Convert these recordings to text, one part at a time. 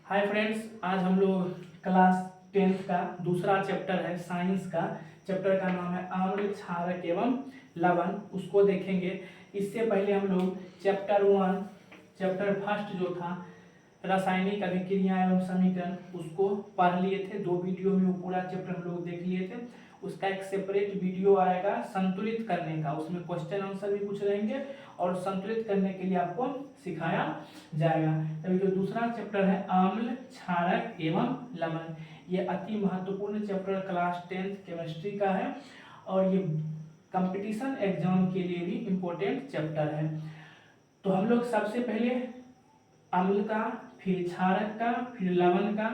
Hi friends, आज हम लोग क्लास 10th का दूसरा चैप्टर है साइंस का। चैप्टर का नाम है अम्ल क्षारक एवं लवण, उसको देखेंगे। इससे पहले हम लोग चैप्टर फर्स्ट जो था रासायनिक अभिक्रिया एवं समीकरण, उसको पढ़ लिए थे। 2 वीडियो में वो पूरा चैप्टर हम लोग देख लिए थे। उसका एक सेपरेट वीडियो आएगा संतुलित करने का, उसमें क्वेश्चन आंसर भी कुछ रहेंगे और संतुलित करने के लिए आपको सिखाया जाएगा। तो जो दूसरा चैप्टर है अम्ल क्षारक एवं लवण, ये अति महत्वपूर्ण चैप्टर क्लास 10th केमिस्ट्री का है और ये कंपटीशन एग्जाम के लिए भी इम्पोर्टेंट चैप्टर है। तो हम लोग सबसे पहले अम्ल का, फिर क्षारक का, फिर लवण का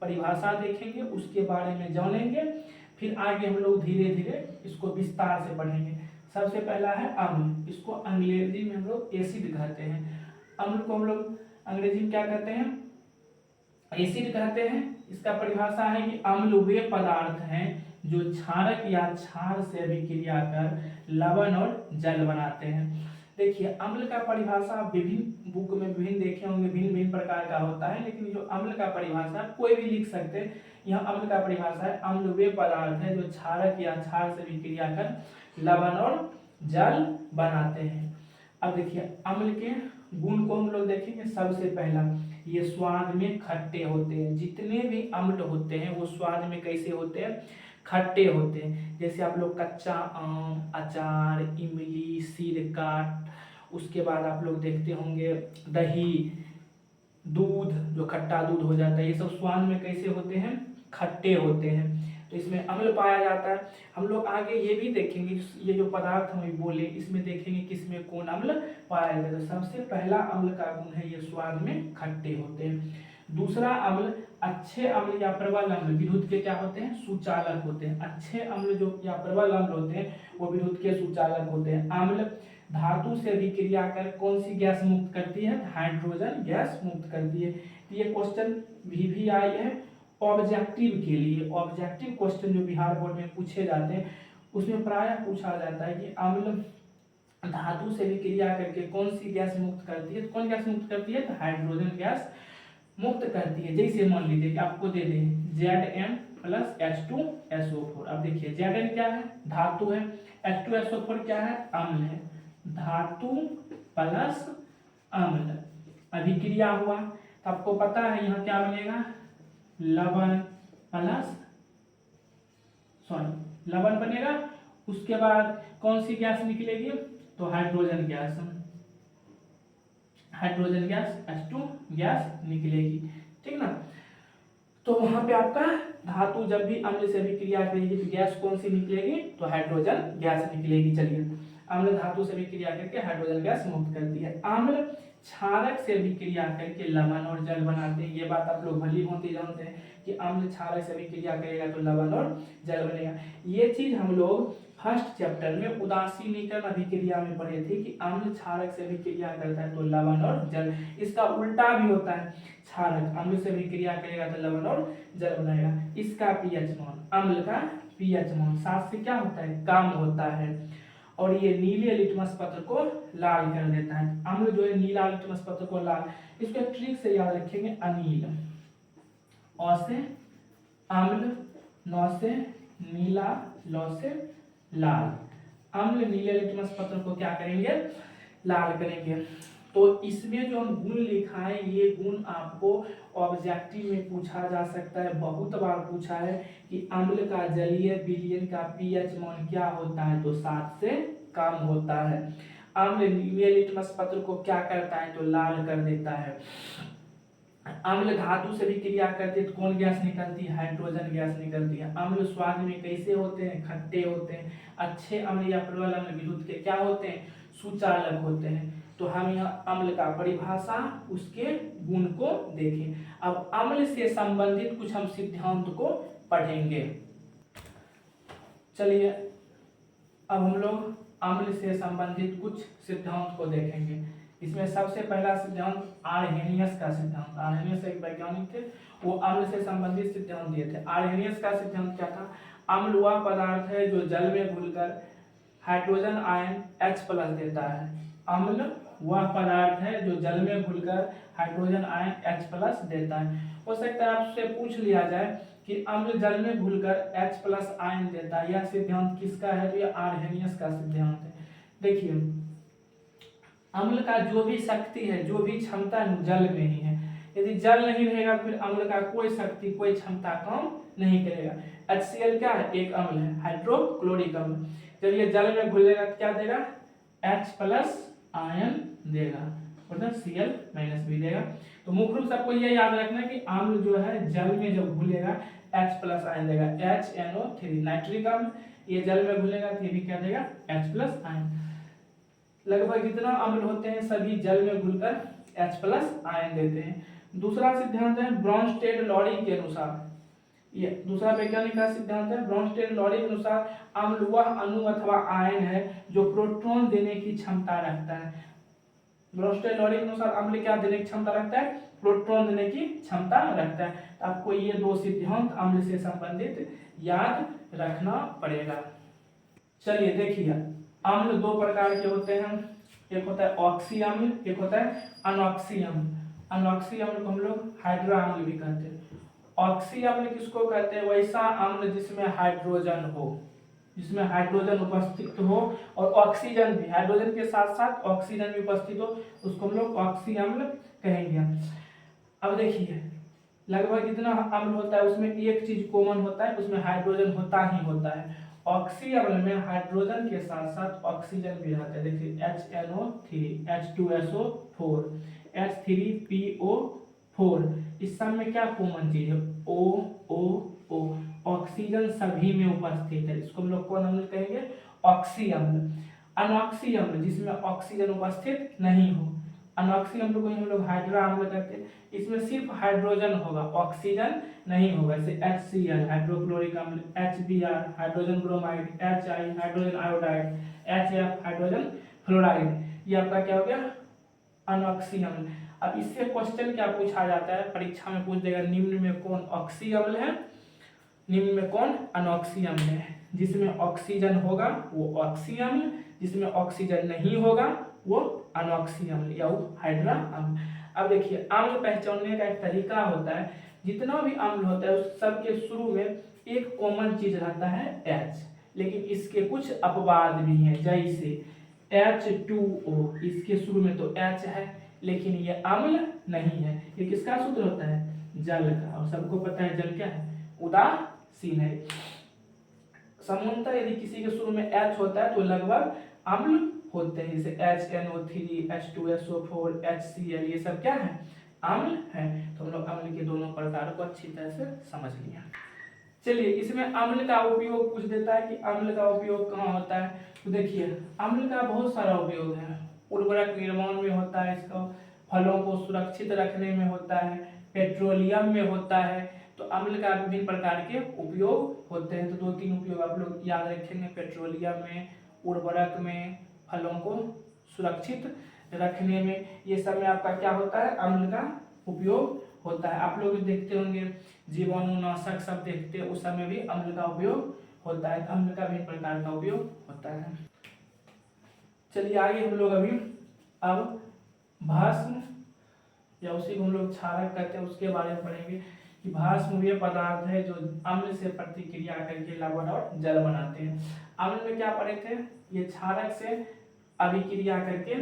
परिभाषा देखेंगे, उसके बारे में जानेंगे। फिर आगे हम लोग धीरे धीरे इसको विस्तार से पढ़ेंगे। सबसे पहला है अम्ल, इसको अंग्रेजी में हम लोग एसिड कहते हैं। अम्ल को हम लोग अंग्रेजी में क्या कहते हैं? एसिड कहते हैं। इसका परिभाषा है कि अम्ल वे पदार्थ हैं जो क्षारक या क्षार से अभिक्रिया कर लवण और जल बनाते हैं। देखिए, अम्ल का परिभाषा विभिन्न बुक में विभिन्न देखे होंगे, भिन्न भिन्न प्रकार का होता है, लेकिन जो अम्ल का परिभाषा कोई भी लिख सकते हैं। यहाँ अम्ल का परिभाषा है अम्ल वे पदार्थ है जो क्षारक या क्षार से अभिक्रिया कर लवण और जल बनाते हैं। अब देखिए, अम्ल के गुण को हम लोग देखेंगे। सबसे पहला, ये स्वाद में खट्टे होते हैं। जितने भी अम्ल होते हैं वो स्वाद में कैसे होते हैं? खट्टे होते हैं। जैसे आप लोग कच्चा आम, अचार, इमली, सिरका, उसके बाद आप लोग देखते होंगे दही, दूध, जो खट्टा दूध हो जाता है, ये सब स्वाद में कैसे होते हैं? खट्टे होते हैं। तो इसमें अम्ल पाया जाता है। हम लोग आगे ये भी देखेंगे, ये जो पदार्थ हम बोले इसमें देखेंगे किसमें कौन अम्ल पाया जाता है। तो सबसे पहला अम्ल का गुण है ये स्वाद में खट्टे होते हैं। दूसरा अम्ल, अच्छे अम्ल या प्रबल अम्ल विद्युत के क्या होते हैं? सुचालक होते हैं। अच्छे अम्ल जो या प्रबल अम्ल होते हैं वो विद्युत के सुचालक होते हैं। अम्ल धातु से अभिक्रिया कर कौन सी गैस मुक्त करती है? हाइड्रोजन गैस मुक्त करती है। तो ये क्वेश्चन भी आई है ऑब्जेक्टिव के लिए। ऑब्जेक्टिव क्वेश्चन जो बिहार बोर्ड में पूछे जाते हैं उसमें प्रायः पूछा जाता है कि अम्ल धातु से अभिक्रिया करके कौन सी गैस मुक्त करती है? तो कौन गैस मुक्त करती है? तो हाइड्रोजन गैस मुक्त करती है। जैसे मान लीजिए कि आपको दे दें Zn प्लस H2SO4। अब देखिए Zn क्या है? धातु है। H2SO4 क्या है? अम्ल है। धातु प्लस अम्ल अभिक्रिया हुआ तो आपको पता है यहाँ क्या बनेगा? लवण प्लस लवण बनेगा। उसके बाद कौन सी गैस निकलेगी? तो हाइड्रोजन गैस H2 गैस निकलेगी, ठीक ना। तो वहां पे आपका धातु जब भी अम्ल से अभिक्रिया करेगी तो गैस कौन सी निकलेगी? तो हाइड्रोजन गैस निकलेगी। चलिए, अम्ल धातु से अभिक्रिया करके हाइड्रोजन गैस मुक्त करती है। अम्ल क्षारक से अभिक्रिया करके लवण और जल बनाते हैं। ये बात आप लोग भली भांति जानते हैं कि अम्ल क्षारक से अभिक्रिया करेगा तो लवण और जल बनेगा। ये चीज हम लोग फर्स्ट चैप्टर में उदासीनीकरण अभिक्रिया में पढ़े थे कि अम्ल क्षारक से अभिक्रिया करता है तो लवण और जल। इसका उल्टा भी होता है, क्षारक अम्ल से अभिक्रिया करेगा तो लवण और जल बनाएगा। इसका पीएच मान, अम्ल का पीएच मान 7 से क्या होता है? कम होता है। और ये नीले लिटमस पत्र को लाल कर देता है। अम्ल जो है नीला लिटमस पत्र को लाल, इसको ट्रिक से याद रखेंगे। अनील, औ से अम्ल, नौ से नीला, लौ से लाल। अम्ल नीले लिटमस पत्र को क्या करेंगे? लाल करेंगे। तो इसमें जो हम गुण लिखा है ये गुण आपको ऑब्जेक्टिव में पूछा जा सकता है। बहुत बार पूछा है कि अम्ल का जलीय विलयन का पीएच मान क्या होता है? तो 7 से कम होता है। अम्ल नीले लिटमस पत्र को क्या करता है? तो लाल कर देता है। अम्ल धातु से भी क्रिया करती है तो कौन गैस निकलती है? हाइड्रोजन गैस निकलती है। अम्ल स्वाद में कैसे होते हैं? खट्टे होते हैं। अच्छे अम्ल या प्रबल अम्ल विद्युत के क्या होते हैं? सुचालक होते हैं। तो हम यहाँ अम्ल का परिभाषा, उसके गुण को देखें। अब अम्ल से संबंधित कुछ हम सिद्धांत को पढ़ेंगे। चलिए, अब हम लोग अम्ल से संबंधित कुछ सिद्धांत को देखेंगे। इसमें सबसे पहला सिद्धांत आर्हेनियस का सिद्धांत। आर्हेनियस एक वैज्ञानिक थे, वो अम्ल से संबंधित सिद्धांत दिए थे। आर्हेनियस का सिद्धांत क्या था? अम्ल वह पदार्थ है जो जल में घुलकर हाइड्रोजन आयन H+ देता है। अम्ल वह पदार्थ है जो जल में घुलकर हाइड्रोजन आयन H+ देता है। हो सकता है आपसे पूछ लिया जाए कि अम्ल जल में घुलकर H+ आयन देता है, यह सिद्धांत किसका है? तो यह आर्हेनियस का सिद्धांत है। देखिए, अम्ल का जो भी शक्ति है, जो भी क्षमता है, जल में ही है। यदि जल नहीं रहेगा फिर अम्ल का कोई शक्ति, कोई क्षमता काम नहीं करेगा। HCl क्या है? एक अम्ल है, हाइड्रोक्लोरिक अम्ल। जब ये जल में घुलेगा तो क्या देगा? H+ आयन देगा, मतलब Cl- भी देगा। तो मुख्य रूप से आपको यह याद रखना है कि अम्ल जो है जल में जब घुलेगा H+ आयन देगा। HNO3 नाइट्रिक अम्ल, ये जल में घुलेगा तो ये भी क्या देगा? H+ ion. लगभग जितना अम्ल होते हैं सभी जल में घुलकर H+ आयन देते हैं। दूसरा सिद्धांत है ब्रॉन्स्टेड-लॉरी के अनुसार, ये दूसरा वैज्ञानिक का सिद्धांत है। ब्रॉन्स्टेड-लॉरी के अनुसार अम्ल वह अणु अथवा आयन है जो प्रोटॉन देने की क्षमता रखता है। ब्रॉन्स्टेड-लॉरी के अनुसार अम्ल क्या देने की क्षमता रखता है? प्रोटॉन देने की क्षमता रखता है। तो आपको ये दो सिद्धांत अम्ल से संबंधित याद रखना पड़ेगा। चलिए देखिए, अम्ल दो प्रकार के होते हैं, एक होता है ऑक्सी अम्ल, एक होता है अनॉक्सी अम्ल। अनॉक्सी अम्ल को हम लोग हाइड्रा अम्ल भी कहते हैं। ऑक्सी अम्ल किसको कहते हैं? वैसा अम्ल जिसमें हाइड्रोजन हो, जिसमें हाइड्रोजन उपस्थित हो और ऑक्सीजन भी, हाइड्रोजन के साथ साथ ऑक्सीजन भी उपस्थित हो, उसको हम लोग ऑक्सी अम्ल कहेंगे। अब देखिए, लगभग जितना अम्ल होता है उसमें एक चीज कॉमन होता है, उसमें हाइड्रोजन होता ही होता है। ऑक्सी अम्ल में हाइड्रोजन के साथ साथ ऑक्सीजन भी रहता है। देखिए HNO3, H2SO4, H3PO4, इस सब में क्या कॉमन चीज है? O। ऑक्सीजन सभी में उपस्थित है, इसको हम लोग कौन अम्ल कहेंगे? ऑक्सी अम्ल। अनॉक्सी अम्ल जिसमें ऑक्सीजन उपस्थित नहीं हो, अनॉक्सी अम्ल को हम लोग हाइड्रा अम्ल कहते हैं। इसमें सिर्फ हाइड्रोजन होगा, ऑक्सीजन नहीं होगा। जैसे HCl हाइड्रोक्लोरिक अम्ल, HBr hydrogen bromide, HI hydrogen iodide, HF hydrogen fluoride, ये आपका क्या हो गया? अनॉक्सी अम्ल। अब इससे क्वेश्चन क्या पूछा जाता है, परीक्षा में पूछ देगा, निम्न में कौन ऑक्सी अम्ल है, निम्न में कौन अनॉक्सी अम्ल है? जिसमें ऑक्सीजन होगा वो ऑक्सी अम्ल, जिसमें ऑक्सीजन नहीं होगा वो अनॉक्सी अम्ल या वो हाइड्रा अम्ल। अब देखिए, अम्ल पहचानने का एक तरीका होता है, जितना भी अम्ल होता है उस सब के शुरू में एक कॉमन चीज रहता है H, लेकिन इसके कुछ अपवाद भी हैं, जैसे H2O, इसके शुरू में तो H है लेकिन ये अम्ल नहीं है। ये किसका सूत्र होता है? जल का, और सबको पता है जल क्या है? उदासीन है। सामान्यतः यदि किसी के शुरू में H होता है तो लगभग अम्ल होते हैं, जैसे HNO3, H2SO4, HCl, ये सब क्या है? अम्ल है। तो हम लोग अम्ल के दोनों प्रकार को अच्छी तरह से समझ लिया। चलिए, इसमें अम्ल का उपयोग पूछ देता है कि अम्ल का उपयोग कहाँ होता है। तो देखिए, अम्ल का बहुत सारा उपयोग है। उर्वरक निर्माण में होता है इसका, फलों को सुरक्षित रखने में होता है, पेट्रोलियम में होता है। तो अम्ल का विभिन्न प्रकार के उपयोग होते हैं। तो दो तीन उपयोग आप लोग याद रखेंगे, पेट्रोलियम में, उर्वरक में, फलों को सुरक्षित रखने में, ये सब में आपका क्या होता है? अम्ल का उपयोग होता है। आप लोग देखते होंगे जीवाणुनाशक सब देखते हैं, उस समय भी अम्ल का उपयोग होता है। अम्ल का विभिन्न प्रकार का उपयोग होता है। चलिए आगे हम लोग अभी अब भस्म या उसी को हम लोग क्षारक कहते हैं उसके बारे में पढ़ेंगे कि भस्म वे पदार्थ है जो अम्ल से प्रतिक्रिया करके लवण और जल बनाते हैं। अम्ल में क्या पढ़े थे? ये क्षारक से अभिक्रिया करके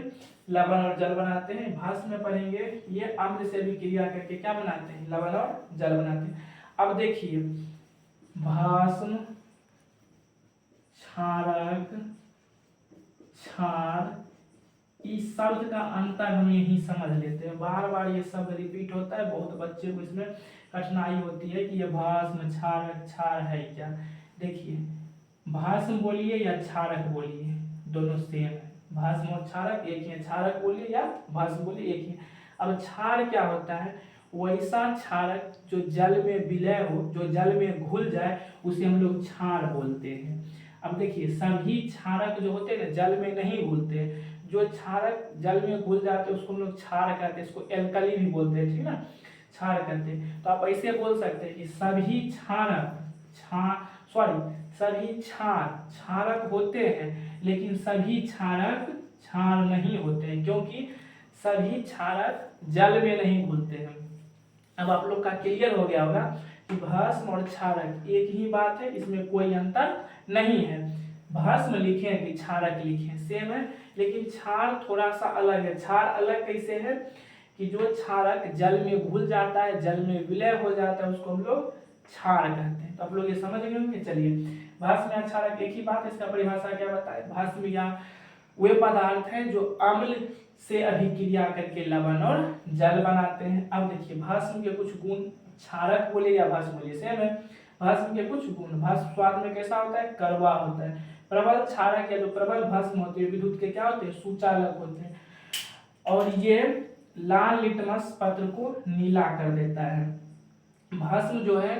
लवण और जल बनाते हैं। भस्म में पढ़ेंगे ये अम्ल से अभिक्रिया करके क्या बनाते हैं? लवण और जल बनाते हैं। अब देखिए, भस्म, क्षारक, क्षार, इस शब्द का अंतर हम यही समझ लेते हैं। बार बार ये शब्द रिपीट होता है, बहुत बच्चे को इसमें कठिनाई होती है कि ये भस्म, क्षारक, क्षार है क्या। देखिए, भस्म बोलिए या क्षारक बोलिए, दोनों सेम है। भस्म और क्षारक एक ही है, क्षारक बोलिए या भस्म बोलिए एक ही। अब क्षार क्या होता है? वैसा क्षारक जो जल में विलय हो, जो जल में घुल जाए, उसे हम लोग क्षार बोलते हैं। अब देखिए, सभी क्षारक जो होते हैं ना जल में नहीं घुलते, जो क्षारक जल में घुल जाते हैं उसको हम लोग क्षार कहते हैं, इसको एल्कली भी बोलते हैं, ठीक ना, क्षार कहते हैं। तो आप ऐसे बोल सकते हैं कि सभी क्षारक, सभी क्षार क्षारक होते हैं, लेकिन सभी क्षारक क्षार नहीं होते हैं, क्योंकि सभी क्षारक जल में नहीं घुलते हैं। अब आप लोग का क्लियर हो गया होगा कि भस्म और क्षारक एक ही बात है, इसमें कोई अंतर नहीं है। भस्म लिखे कि क्षारक लिखे सेम है, लेकिन क्षार थोड़ा सा अलग है। क्षार अलग कैसे है कि जो क्षारक जल में घुल जाता है, जल में विलय हो जाता है, उसको हम लोग क्षार कहते हैं। तो आप लोग ये समझ गए होंगे। चलिए, भस्म या क्षारक एक ही बात है, इसका परिभाषा क्या बताए। भस्म या वे पदार्थ हैं जो अम्ल से अभिक्रिया करके लवण और जल बनाते हैं। अब देखिए, भस्म के कुछ गुण, क्षारक बोले या भस्म बोले सेम है। भस्म के कुछ गुण, भस्म स्वाद में कैसा होता है, कड़वा होता है। प्रबल क्षारक या जो प्रबल भस्म होते हैं विद्युत के क्या होते हैं, सुचालक होते हैं, और ये लाल लिटमस पत्र को नीला कर देता है। भस्म जो है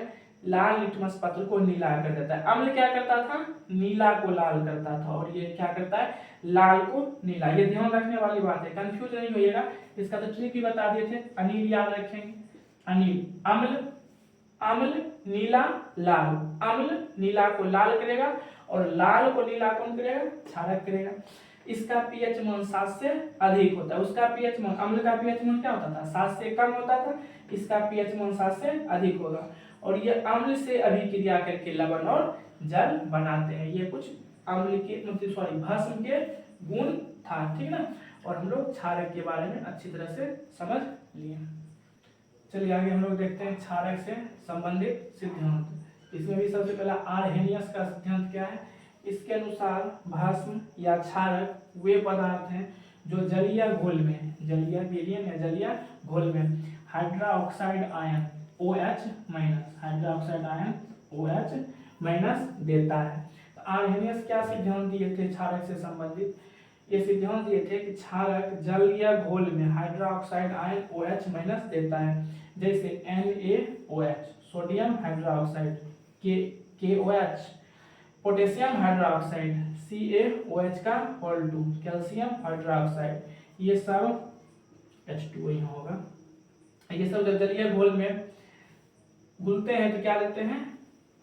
लाल लिटमस पत्र को नीला कर देता है। अम्ल क्या करता था, नीला को लाल करता था, और ये क्या करता है, लाल को नीला। ये ध्यान रखने वाली बात है, कंफ्यूज नहीं होइएगा। इसका तो ट्रिक भी बता दिए थे, अनिल याद रखेंगे। अनिल, अम्ल, अम्ल नीला लाल, अम्ल नीला को लाल करेगा और लाल को नीला कौन करेगा, क्षारक करेगा। इसका पीएच मान 7 से अधिक होता है, उसका पीएच मान, अम्ल का पीएच मान क्या होता था, 7 से कम होता था, इसका पीएच मान 7 से अधिक होगा। और ये अम्ल से अभिक्रिया करके लवण और जल बनाते हैं। ये कुछ अम्ल के मतलब सॉरी भस्म के गुण था, ठीक ना। और हम लोग क्षारक के बारे में अच्छी तरह से समझ लिए। चलिए आगे हम लोग देखते हैं क्षारक से संबंधित सिद्धांत। इसमें भी सबसे पहला आर्हेनियस का सिद्धांत क्या है। इसके अनुसार भस्म या क्षारक वे पदार्थ हैं जो जलीय घोल में, जलीय विलयन या जलीय घोल में hydroxide ion OH minus, hydroxide ion OH minus देता है। तो आर्हेनियस क्या सिद्धांत दिए थे क्षारक से संबंधित, ये सिद्धांत दिए थे कि क्षारक जलीय घोल में हाइड्रोक्साइड आयन OH माइनस देता है। जैसे NaOH sodium hydroxide, KOH potassium hydroxide, CaOH का होल 2 कैल्शियम हाइड्रोक्साइड, ये सब H2O यहाँ होगा। ये सब जब जलीय घोल में घुलते हैं तो क्या देते हैं,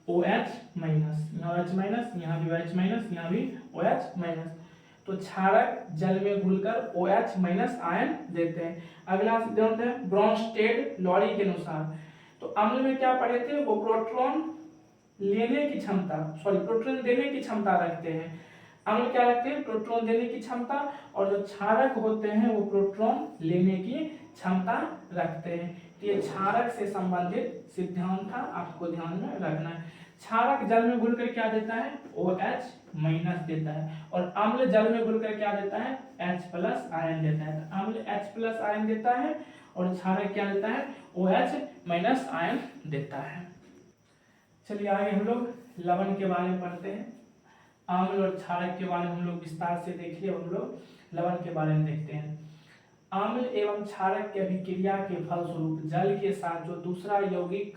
OH माइनस, यहाँ OH माइनस, यहाँ भी OH माइनस, यहाँ भी OH माइनस। तो क्षारक जल में घुलकर OH माइनस आयन देते हैं। अगला सिद्धांत है ब्रोंस्टेड लॉरी के अनुसार। तो अम्ल में क्या पढ़े थे, वो प्रोटॉन लेने की क्षमता, सॉरी प्रोटॉन देने की क्षमता रखते हैं। अम्ल क्या रखते हैं, प्रोटॉन देने की क्षमता, और जो क्षारक होते हैं वो प्रोटॉन लेने की क्षमता रखते हैं। तो ये क्षारक से संबंधित सिद्धांत था, आपको ध्यान में रखना है। क्षारक जल में घुलकर क्या देता है, OH माइनस देता है, और अम्ल जल में घुलकर क्या देता है, H प्लस आयन देता है। तो अम्ल H प्लस आयन देता है और क्षारक क्या देता है, OH माइनस आयन देता है। चलिए आगे हम लोग लवण के बारे में पढ़ते हैं। अम्ल और क्षारक के बारे में हम लोग विस्तार से देख लिए, हम लोग लवण के बारे में देखते हैं। अम्ल एवं क्षारक की अभिक्रिया के फलस्वरूप जल के साथ जो दूसरा यौगिक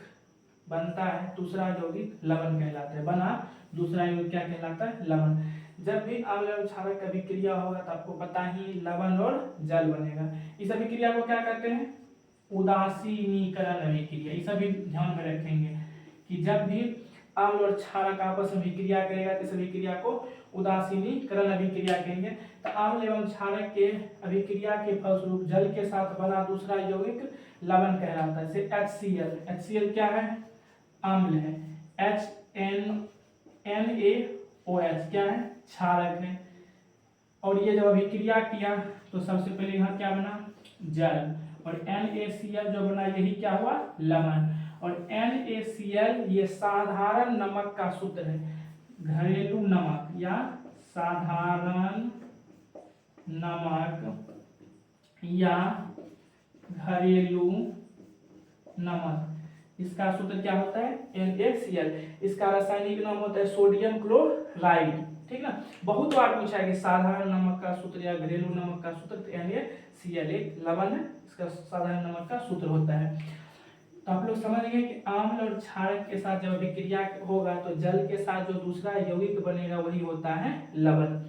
बनता है, दूसरा यौगिक लवण कहलाता है। बना दूसरा यौगिक क्या कहलाता है, लवण। जब भी अम्ल एवं क्षारक की अभिक्रिया होगा तो आपको पता ही लवण और जल बनेगा। इस अभिक्रिया को क्या कहते हैं, उदासीनीकरण अभिक्रिया। इस भी ध्यान में रखेंगे कि जब भी अम्ल और क्षारक आपस में अभिक्रिया करेगा तो इस अभिक्रिया को उदासीनीकरण अभिक्रिया कहेंगे। तो अम्ल एवं क्षारक के अभिक्रिया के फलस्वरूप जल के साथ बना दूसरा यौगिक लवण कहलाता है। जैसे HCl, HCl क्या है, अम्ल है। NaOH क्या है, क्षारक है। और ये जब अभिक्रिया किया तो सबसे पहले यहाँ क्या बना, जल, और NaCl जो बना यही क्या हुआ, लवण। और NaCl ये साधारण नमक का सूत्र है, घरेलू नमक या साधारण नमक या घरेलू नमक, इसका सूत्र क्या होता है, NaCl। इसका रासायनिक नाम होता है सोडियम क्लोराइड, ठीक ना। बहुत बार पूछा है कि साधारण नमक का सूत्र या घरेलू नमक का सूत्र, तो NaCl एक लवण है, इसका साधारण नमक का सूत्र होता है। तो आप लोग समझ गए कि अम्ल और क्षारक के साथ जब अभिक्रिया होगा तो जल के साथ जो दूसरा यौगिक बनेगा वही होता है लवण।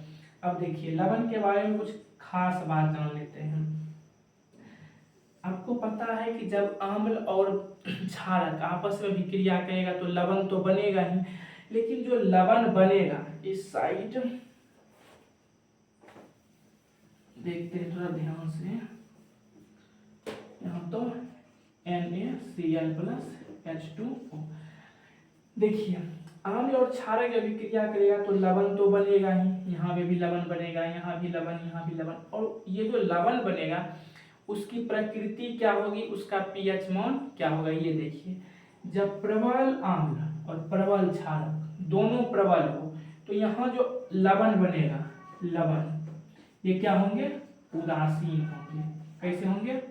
अब देखिए लवण के बारे में कुछ खास बात जान लेते हैं। आपको पता है कि जब अम्ल और क्षारक आपस में अभिक्रिया करेगा तो लवण तो बनेगा ही, लेकिन जो लवण बनेगा इस साइड देखते हैं थोड़ा ध्यान से। यहाँ तो NaCl+H2O। देखिए आम्ल और क्षारक अभिक्रिया करेगा तो लवण तो बनेगा ही, यहाँ पे भी लवण बनेगा, यहाँ भी लवण, यहाँ भी लवण। और ये जो लवण बनेगा उसकी प्रकृति क्या होगी, उसका पीएच मान क्या होगा, ये देखिए। जब प्रबल आम्ल और प्रबल क्षारक दोनों प्रबल हो तो यहाँ जो लवण बनेगा, लवण ये क्या होंगे, उदासीन होंगे। कैसे होंगे,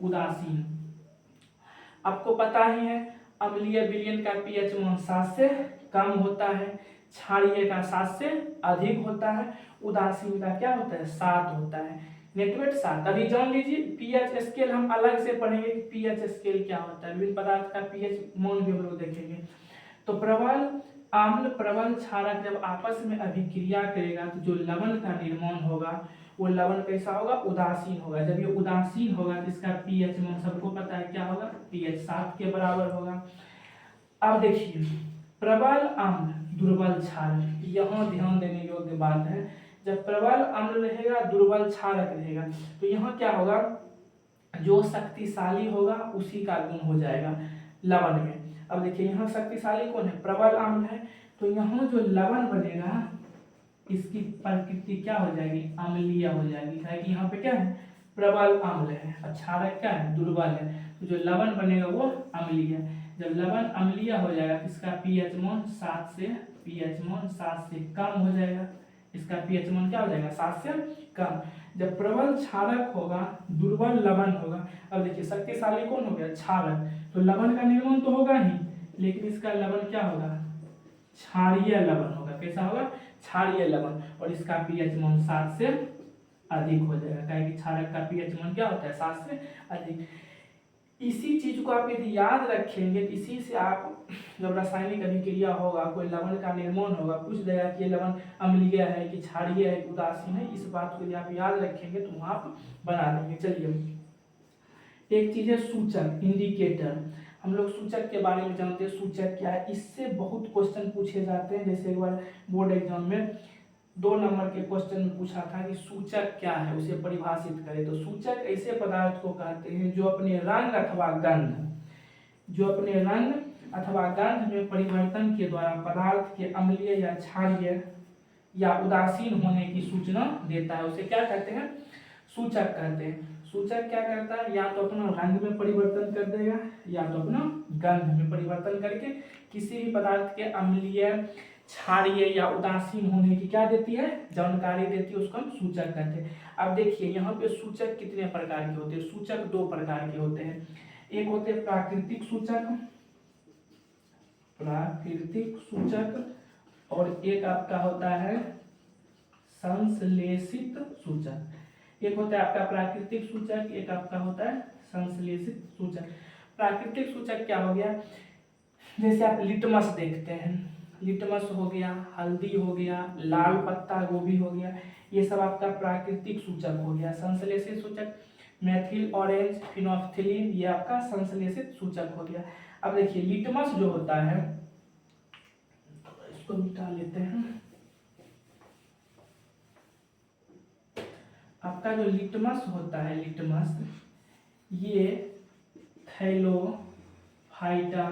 उदासीन। आपको पता ही है अम्लीय विलयन का पीएच मान 7 से कम होता है, क्षारीय का 7 से अधिक होता है, उदासीन का क्या होता है 7 होता है। नेटवेट 7। अभी जान लीजिए पीएच स्केल हम अलग से पढ़ेंगे कि पीएच स्केल क्या होता है, विभिन्न पदार्थ का पीएच मान भी हम लोग देखेंगे। तो प्रबल आम्ल प्रबल क्षारक जब आपस में अभिक्रिया करेगा तो जो लवण का निर्माण होगा वो लवण कैसा होगा, उदासीन होगा। जब ये उदासीन होगा तो इसका पीएच मान सबको पता है क्या होगा, पीएच 7 के बराबर होगा। अब देखिए प्रबल आम्ल दुर्बल क्षारक, यहाँ ध्यान देने योग्य बात है। जब प्रबल आम्ल रहेगा दुर्बल क्षारक रहेगा तो यहाँ क्या होगा, जो शक्तिशाली होगा उसी का गुण हो जाएगा लवण में। अब देखिए यहाँ शक्तिशाली कौन है, प्रबल आम्ल है, तो यहाँ जो लवण बनेगा इसकी प्रकृति क्या हो जाएगी, अम्लीय हो जाएगी। कि यहाँ पे क्या है, प्रबल आम्ल है, क्षारक क्या है, दुर्बल है, तो जो लवण बनेगा वो अम्लीय है। जब लवण अम्लीय हो जाएगा इसका पीएच मान 7 से कम हो जाएगा, इसका पीएच मान क्या हो जाएगा 7 से कम। जब प्रबल क्षारक होगा दुर्बल लवण होगा। अब देखिए शक्तिशाली कौन हो गया, क्षारक, तो लवण का निर्माण तो होगा ही, लेकिन इसका लवण क्या होगा, क्षारीय लवण होगा। कैसा होगा, क्षारीय लवण, और इसका पीएच मान 7 से अधिक हो जाएगा। क्या कि क्षारक का पीएच मान क्या होता है 7 से अधिक। इसी चीज को आप यदि याद रखेंगे, इसी से आप जब रासायनिक अभिक्रिया होगा, कोई लवण का निर्माण होगा, पूछ देगा कि ये लवण अम्लीय है कि क्षारीय है कि उदासीन है, इस बात को यदि आप याद रखेंगे तो आप बना देंगे। चलिए एक चीज है सूचक, इंडिकेटर। हम लोग सूचक के बारे में जानते हैं, सूचक क्या है, इससे बहुत क्वेश्चन पूछे जाते हैं। जैसे एक बार बोर्ड एग्जाम में 2 नंबर के क्वेश्चन में पूछा था कि सूचक क्या है, उसे परिभाषित करें। तो सूचक ऐसे पदार्थ को कहते हैं जो अपने रंग अथवा गंध में परिवर्तन के द्वारा पदार्थ के अम्लीय या क्षारीय या उदासीन होने की सूचना देता है, उसे क्या कहते हैं, सूचक कहते हैं। सूचक क्या करता है, या तो अपना रंग में परिवर्तन कर देगा या तो अपना गंध में परिवर्तन करके किसी भी पदार्थ के अम्लीय क्षारीय या उदासीन होने की क्या देती है, जानकारी देती है, उसको हम सूचक कहते हैं। अब देखिए यहाँ पे सूचक कितने प्रकार के होते हैं, सूचक 2 प्रकार के होते हैं। एक होते हैं प्राकृतिक सूचक और एक आपका होता है संश्लेषित सूचक। एक होता है आपका प्राकृतिक सूचक, एक आपका होता है संश्लेषित सूचक। प्राकृतिक सूचक क्या हो गया, जैसे आप लिटमस देखते हैं, लिटमस हो गया, हल्दी हो गया, लाल पत्ता गोभी हो गया, ये सब आपका प्राकृतिक सूचक हो गया। संश्लेषित सूचक मेथिल ऑरेंज फिनोल्फथलीन, ये आपका संश्लेषित सूचक हो गया। अब देखिए लिटमस जो होता है, इसको मिटा लेते हैं। आपका जो लिटमस होता है, लिटमस ये थैलोफाइटा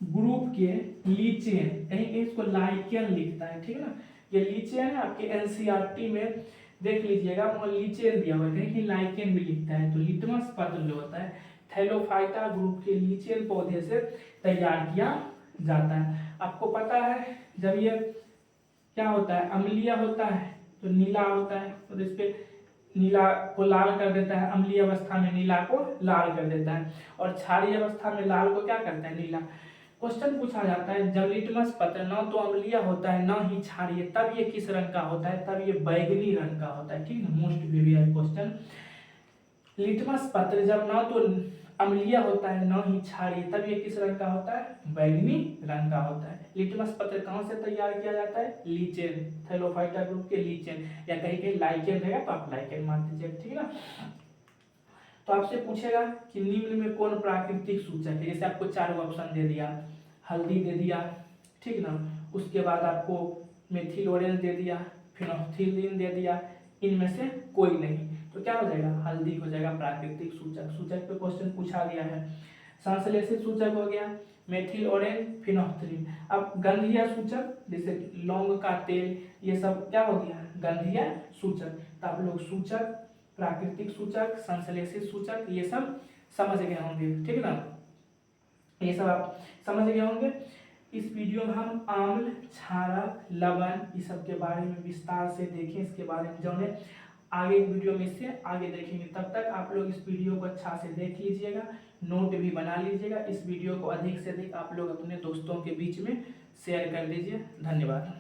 ग्रुप के लीचेन, कहीं इसको लाइकेन लिखता है, ठीक है ना, ये लीचेन है। आपके एनसीईआरटी में देख लीजिएगा वहाँ लीचेन दिया हुआ है, कहीं लाइकेन भी लिखता है। तो लिटमस पत्र जो होता है थैलोफाइटा ग्रुप के लीचेन पौधे से तैयार किया जाता है। आपको पता है जब ये क्या होता है, अम्लीय होता है तो नीला होता है, तो इस पे नीला को लाल कर देता है, अम्लीय अवस्था में नीला को लाल कर देता है, और क्षारीय अवस्था में लाल को क्या करता है, नीला। क्वेश्चन पूछा जाता है जब लिटमस पत्र न तो अम्लीय होता है न ही क्षारीय, तब ये किस रंग का होता है, तब ये बैंगनी रंग का होता है, ठीक है, मोस्ट प्रीवियस क्वेश्चन। लिटमस पत्र जब न तो अम्लीय होता है न ही क्षारीय, तब ये किस रंग का होता है, बैंगनी रंग का होता है। लिटमस पत्र कहाँ से तैयार किया जाता है, लीचेन, थैलोफाइटा ग्रुप के लीचेन, या कहीं कहीं लाइकेन रहेगा तो आप लाइकेन मान दीजिए, ठीक है ना। तो आपसे पूछेगा कि निम्न में कौन प्राकृतिक सूचक है, जैसे आपको 4 ऑप्शन दे दिया, हल्दी दे दिया, ठीक ना, उसके बाद आपको मेथिल ऑरेंज दे दिया, फिनोक्सिलिन दे दिया, इनमें से कोई नहीं, तो क्या हो जाएगा, हल्दी हो जाएगा प्राकृतिक सूचक। सूचक पे क्वेश्चन पूछा गया है। संश्लेषित सूचक हो गया मेथिल ऑरेंज फिनोक्सिलिन। अब गंधीय सूचक जैसे लौंग का तेल, ये सब क्या हो गया, गंधीय सूचक। तो आप लोग सूचक, प्राकृतिक सूचक, संश्लेषित सूचक ये सब समझ गए होंगे, ठीक है ना, ये सब आप समझ गए होंगे। इस वीडियो में हम आम्ल, क्षारक, लवण इस सब के बारे में विस्तार से देखें, इसके बारे में जाने, आगे वीडियो में इससे आगे देखेंगे। तब तक आप लोग इस वीडियो को अच्छा से देख लीजिएगा, नोट भी बना लीजिएगा। इस वीडियो को अधिक से अधिक आप लोग अपने दोस्तों के बीच में शेयर कर दीजिए। धन्यवाद।